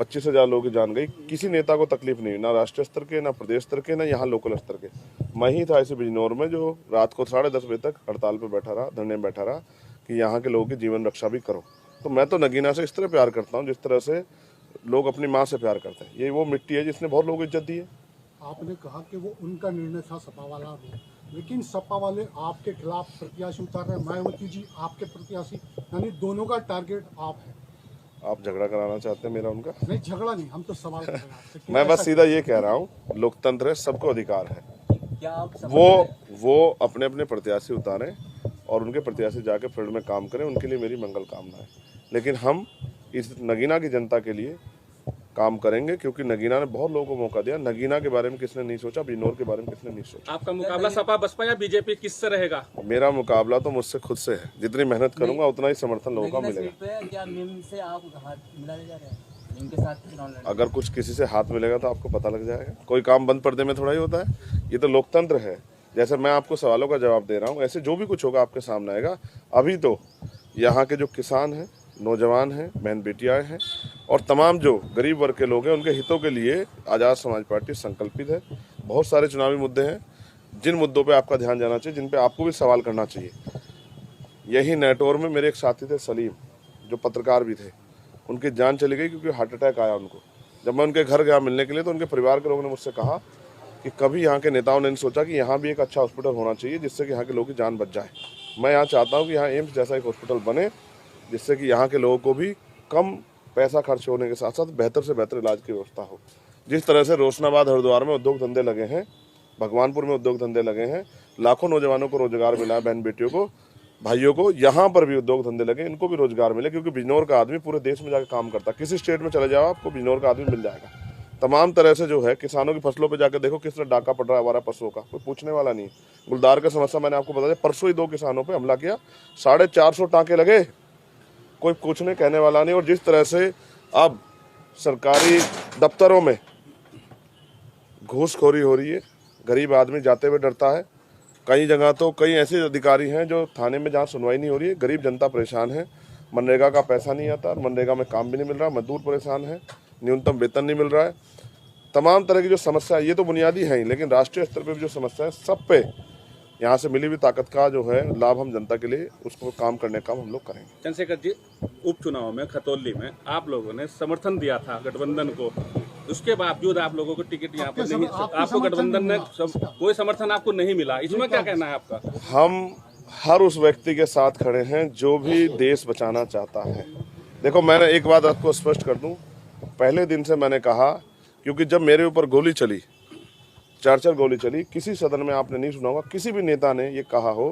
25,000 लोगों की जान गई, किसी नेता को तकलीफ नहीं हुई, ना राष्ट्रीय स्तर के, ना प्रदेश स्तर के, ना यहाँ लोकल स्तर के। मैं ही था ऐसे बिजनौर में जो रात को 10:30 बजे तक हड़ताल पे बैठा रहा, धरने में बैठा रहा कि यहाँ के लोगों की जीवन रक्षा भी करो। तो मैं तो नगीना से इस तरह प्यार करता हूँ जिस तरह से लोग अपनी माँ से प्यार करते हैं। ये वो मिट्टी है जिसने बहुत लोगों को इज्जत दी है। आपने कहा कि वो उनका निर्णय था सपा वाला, लेकिन सपा वाले आपके खिलाफ प्रत्याशी उतार रहे हैं, मायावती जी आपके प्रत्याशी, यानी दोनों का टारगेट आप है। आप झगड़ा कराना चाहते हैं मेरा उनका? नहीं, झगड़ा नहीं, हम तो सवाल कर रहे हैं आपसे। मैं बस सीधा ये कह रहा हूँ, लोकतंत्र है, सबको अधिकार है। क्या आप वो अपने अपने प्रत्याशी उतारें और उनके प्रत्याशी जाके फील्ड में काम करें, उनके लिए मेरी मंगल कामना है। लेकिन हम इस नगीना की जनता के लिए काम करेंगे, क्योंकि नगीना ने बहुत लोगों को मौका दिया। नगीना के बारे में किसने नहीं सोचा, बिजनौर के बारे में किसने नहीं सोचा। आपका मुकाबला सपा बसपा या बीजेपी किससे रहेगा? मेरा मुकाबला तो मुझसे खुद से है। जितनी मेहनत करूंगा उतना ही समर्थन लोगों का मिलेगा। क्या नीम से आप हाथ मिलाने जा रहे हैं? नीम के साथ चुनाव लड़ने? अगर कुछ किसी से हाथ मिलेगा तो आपको पता लग जाएगा। कोई काम बंद पर्दे में थोड़ा ही होता है। ये तो लोकतंत्र है। जैसे मैं आपको सवालों का जवाब दे रहा हूँ, ऐसे जो भी कुछ होगा आपके सामने आएगा। अभी तो यहाँ के जो किसान हैं, नौजवान हैं, बहन बेटियाँ हैं और तमाम जो गरीब वर्ग के लोग हैं, उनके हितों के लिए आज़ाद समाज पार्टी संकल्पित है। बहुत सारे चुनावी मुद्दे हैं जिन मुद्दों पे आपका ध्यान जाना चाहिए, जिन पे आपको भी सवाल करना चाहिए। यही नेटवर्क में मेरे एक साथी थे सलीम, जो पत्रकार भी थे, उनकी जान चली गई क्योंकि हार्ट अटैक आया उनको। जब मैं उनके घर गया मिलने के लिए तो उनके परिवार के लोगों ने मुझसे कहा कि कभी यहाँ के नेताओं ने नहीं सोचा कि यहाँ भी एक अच्छा हॉस्पिटल होना चाहिए जिससे कि यहाँ के लोगों की जान बच जाए। मैं यहाँ चाहता हूँ कि यहाँ एम्स जैसा एक हॉस्पिटल बने जिससे कि यहाँ के लोगों को भी कम पैसा खर्च होने के साथ साथ बेहतर से बेहतर इलाज की व्यवस्था हो। जिस तरह से रोशनाबाद हरिद्वार में उद्योग धंधे लगे हैं, भगवानपुर में उद्योग धंधे लगे हैं, लाखों नौजवानों को रोजगार मिला है, बहन बेटियों को, भाइयों को, यहाँ पर भी उद्योग धंधे लगे, इनको भी रोजगार मिले। क्योंकि बिजनौर का आदमी पूरे देश में जाकर काम करता है। किसी स्टेट में चले जाओ आपको बिजनौर का आदमी मिल जाएगा। तमाम तरह से जो है किसानों की फसलों पे जाकर देखो किस तरह डाका पड़ रहा है हमारा पशुओं का, कोई पूछने वाला नहीं। गुलदार का समस्या मैंने आपको बता दिया, परसों ही 2 किसानों पे हमला किया, 450 टाँके लगे, कोई पूछने कहने वाला नहीं। और जिस तरह से अब सरकारी दफ्तरों में घूसखोरी हो रही है, गरीब आदमी जाते हुए डरता है। कई जगह तो कई ऐसे अधिकारी हैं जो थाने में जहाँ सुनवाई नहीं हो रही है, गरीब जनता परेशान है। मनरेगा का पैसा नहीं आता, मनरेगा में काम भी नहीं मिल रहा, मजदूर परेशान है, न्यूनतम वेतन नहीं मिल रहा है। तमाम तरह की जो समस्या है, ये तो बुनियादी है ही, लेकिन राष्ट्रीय स्तर पर भी जो समस्या है, सब पे यहाँ से मिली हुई ताकत का जो है लाभ हम जनता के लिए उसको काम करने का हम लोग करेंगे। चंद्रशेखर जी, उपचुनाव में खतौली में आप लोगों ने समर्थन दिया था गठबंधन को, उसके बावजूद आप लोगों को टिकट यहाँ पर नहीं, आपको गठबंधन ने कोई समर्थन आपको नहीं मिला, इसमें क्या कहना है आपका? हम हर उस व्यक्ति के साथ खड़े हैं जो भी देश बचाना चाहता है। देखो, मैंने एक बात आपको स्पष्ट कर दूं, पहले दिन से मैंने कहा, क्योंकि जब मेरे ऊपर गोली चली, 4 गोली चली, किसी सदन में आपने नहीं सुना होगा किसी भी नेता ने ये कहा हो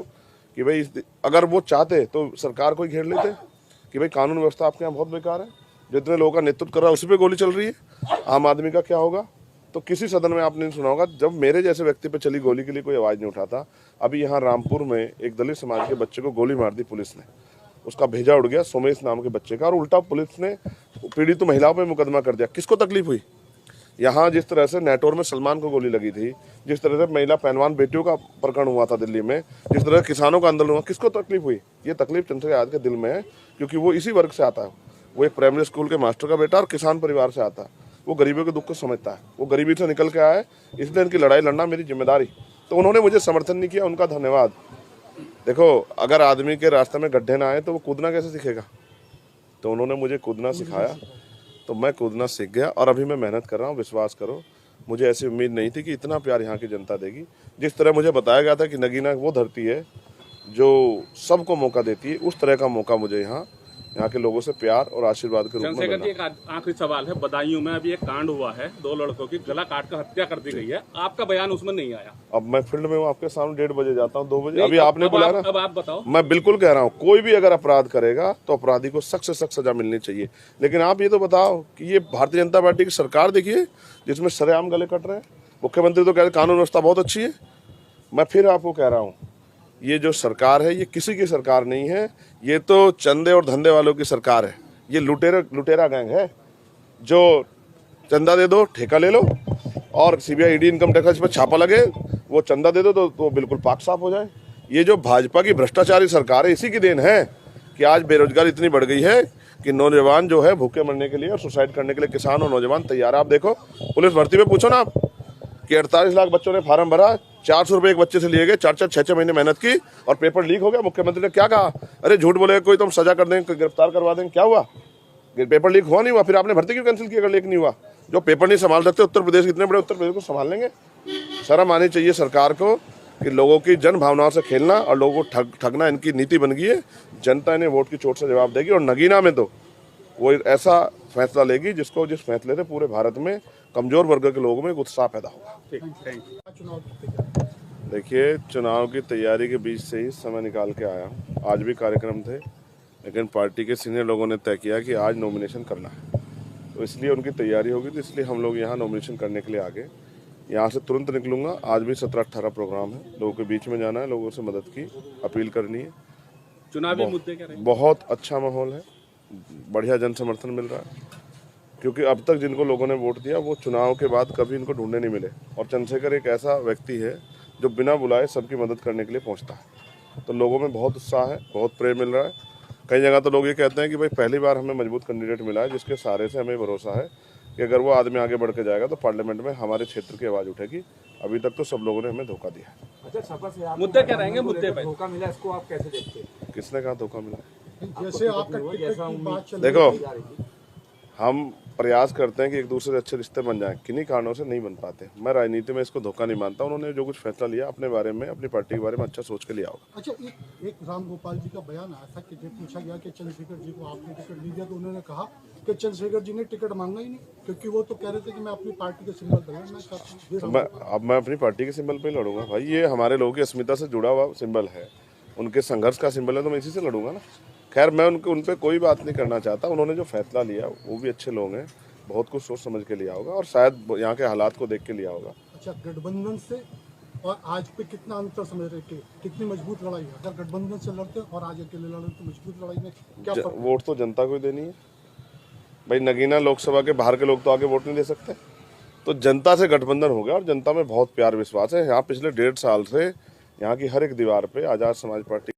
कि भाई अगर वो चाहते तो सरकार को ही घेर लेते कि भाई कानून व्यवस्था आपके यहाँ बहुत बेकार है, जितने लोगों का नेतृत्व कर रहा है उसी पे गोली चल रही है, आम आदमी का क्या होगा। तो किसी सदन में आपने नहीं सुना होगा जब मेरे जैसे व्यक्ति पे चली गोली के लिए कोई आवाज़ नहीं उठाता। अभी यहाँ रामपुर में एक दलित समाज के बच्चे को गोली मार दी पुलिस ने, उसका भेजा उड़ गया, सोमेश नाम के बच्चे का, और उल्टा पुलिस ने पीड़ित महिलाओं पर मुकदमा कर दिया। किसको तकलीफ हुई? यहाँ जिस तरह से नेटवर्क में सलमान को गोली लगी थी, जिस तरह से महिला पहलवान बेटियों का प्रकरण हुआ था दिल्ली में, जिस तरह किसानों का आंदोलन हुआ, किसको तकलीफ हुई? ये तकलीफ चंद्रशेखर आजाद के दिल में है, क्योंकि वो इसी वर्ग से आता है। वो एक प्राइमरी स्कूल के मास्टर का बेटा और किसान परिवार से आता है। वो गरीबों के दुख को समझता है, वो गरीबी से निकल के आया है, इसलिए इनकी लड़ाई लड़ना मेरी जिम्मेदारी। तो उन्होंने मुझे समर्थन नहीं किया, उनका धन्यवाद। देखो, अगर आदमी के रास्ते में गड्ढे ना आए तो वो कूदना कैसे सीखेगा? तो उन्होंने मुझे कूदना सिखाया, तो मैं कूदना सीख गया और अभी मैं मेहनत कर रहा हूँ। विश्वास करो, मुझे ऐसी उम्मीद नहीं थी कि इतना प्यार यहाँ की जनता देगी। जिस तरह मुझे बताया गया था कि नगीना वो धरती है जो सबको मौका देती है, उस तरह का मौका मुझे यहाँ के लोगों से प्यार और आशीर्वाद के रूप में चंद्रशेखर जी, एक आखिरी सवाल है। बदायूं में अभी एक कांड हुआ है, 2 लड़कों की गला काट कर हत्या कर दी गई है, आपका बयान उसमें नहीं आया। अब मैं फील्ड में हूँ, आपके सामने 1:30 बजे जाता हूँ, 2 बजे। अभी आपने बुलाया ना, अब आप बताओ। मैं बिल्कुल कह रहा हूँ, कोई भी अगर अपराध करेगा तो अपराधी को सख्त से सख्त सजा मिलनी चाहिए। लेकिन आप ये तो बताओ कि ये भारतीय जनता पार्टी की सरकार देखिए जिसमें सरेआम गले कट रहे हैं। मुख्यमंत्री तो कह रहे कानून व्यवस्था बहुत अच्छी है। मैं फिर आपको कह रहा हूँ, ये जो सरकार है ये किसी की सरकार नहीं है, ये तो चंदे और धंधे वालों की सरकार है। ये लुटेरा गैंग है जो चंदा दे दो ठेका ले लो, और सीबीआई ईडी इनकम टैक्स पर छापा लगे, वो चंदा दे दो तो बिल्कुल पाक साफ हो जाए। ये जो भाजपा की भ्रष्टाचारी सरकार है, इसी की देन है कि आज बेरोजगारी इतनी बढ़ गई है कि नौजवान जो है भूखे मरने के लिए और सुसाइड करने के लिए किसान और नौजवान तैयार है। आप देखो पुलिस भर्ती में पूछो ना आप कि 48 लाख बच्चों ने फार्म भरा, 400 रुपये एक बच्चे से लिए गए, 4-4, 6-6 महीने मेहनत की और पेपर लीक हो गया। मुख्यमंत्री ने क्या कहा, अरे झूठ बोले कोई तो हम सजा कर देंगे, कोई गिरफ्तार करवा देंगे। क्या हुआ, पेपर लीक हुआ नहीं हुआ, फिर आपने भर्ती क्यों कैंसिल किया अगर लीक नहीं हुआ? जो पेपर नहीं संभाल सकते उत्तर प्रदेश, इतने बड़े उत्तर प्रदेश को संभाल लेंगे? शर्म आनी चाहिए सरकार को कि लोगों की जन भावनाओं से खेलना और लोगों को ठगना इनकी नीति बन गई है। जनता इन्हें वोट की चोट से जवाब देगी और नगीना में तो वो ऐसा फैसला लेगी जिस फैसले से पूरे भारत में कमजोर वर्ग के लोगों में उत्साह पैदा होगा। ठीक, थैंक यू। चुनाव की तैयारी? देखिए, चुनाव की तैयारी के बीच से ही समय निकाल के आया। आज भी कार्यक्रम थे, लेकिन पार्टी के सीनियर लोगों ने तय किया कि आज नॉमिनेशन करना है, तो इसलिए उनकी तैयारी होगी, तो इसलिए हम लोग यहाँ नॉमिनेशन करने के लिए आ गए। यहाँ से तुरंत निकलूंगा। आज भी 17-18 प्रोग्राम है, लोगों के बीच में जाना है, लोगों से मदद की अपील करनी है। चुनावी मुद्दे क्या रहेंगे? बहुत अच्छा माहौल है, बढ़िया जन समर्थन मिल रहा है, क्योंकि अब तक जिनको लोगों ने वोट दिया वो चुनाव के बाद कभी इनको ढूंढने नहीं मिले। और चंद्रशेखर एक ऐसा व्यक्ति है जो बिना बुलाए सबकी मदद करने के लिए पहुंचता है, तो लोगों में बहुत उत्साह है, बहुत प्रेम मिल रहा है। कई जगह तो लोग ये कहते हैं कि भाई पहली बार हमें मजबूत कैंडिडेट मिला है जिसके सहारे से हमें भरोसा है कि अगर वो आदमी आगे बढ़ के जाएगा तो पार्लियामेंट में हमारे क्षेत्र की आवाज़ उठेगी। अभी तक तो सब लोगों ने हमें धोखा दिया है। अच्छा, सपा से आप मुद्दे क्या रहेंगे? मुद्दे पे धोखा मिला, इसको आप कैसे देखते हैं? किसने कहा धोखा मिला? जैसे आपका टिकट की बात चल देखो, रही थी, हम प्रयास करते हैं कि एक दूसरे से अच्छे रिश्ते बन जाएं, किन्हीं कारणों से नहीं बन पाते। मैं राजनीति में इसको धोखा नहीं मानता। उन्होंने जो कुछ फैसला लिया अपने बारे में, अपनी पार्टी के बारे में अच्छा सोच के लिया होगा। अच्छा, एक राम गोपाल जी का बयान आया था कि जब पूछा गया कि चंद्रशेखर जी को आपने टिकट नहीं दिया तो उन्होंने कहा कि चंद्रशेखर जी ने टिकट मांगा ही नहीं, क्योंकि वो तो कह रहे थे कि मैं अपनी पार्टी के सिंबल पर लड़ना चाहता हूँ। अब मैं अपनी पार्टी के सिंबल पे ही लड़ूंगा भाई। ये हमारे लोगों की अस्मिता से जुड़ा हुआ सिंबल है, उनके संघर्ष का सिंबल है, तो मैं इसी से लड़ूंगा ना। खैर, मैं उन पर कोई बात नहीं करना चाहता। उन्होंने जो फैसला लिया वो भी अच्छे लोग हैं, बहुत कुछ सोच समझ के लिया होगा और शायद यहाँ के हालात को देख के लिया होगा। अच्छा, गठबंधन से और आज पे कितना अंतर समझ रहे थे, कितनी मजबूत लड़ाई है? अगर गठबंधन से लड़ते और आज अकेले लड़ते तो मजबूत लड़ाई में क्या फर्क? वोट तो जनता को ही देनी है भाई। नगीना लोकसभा के बाहर के लोग तो आगे वोट नहीं दे सकते, तो जनता से गठबंधन हो गया और जनता में बहुत प्यार विश्वास है। यहाँ पिछले 1.5 साल से यहाँ की हर एक दीवार पे आज़ाद समाज पार्टी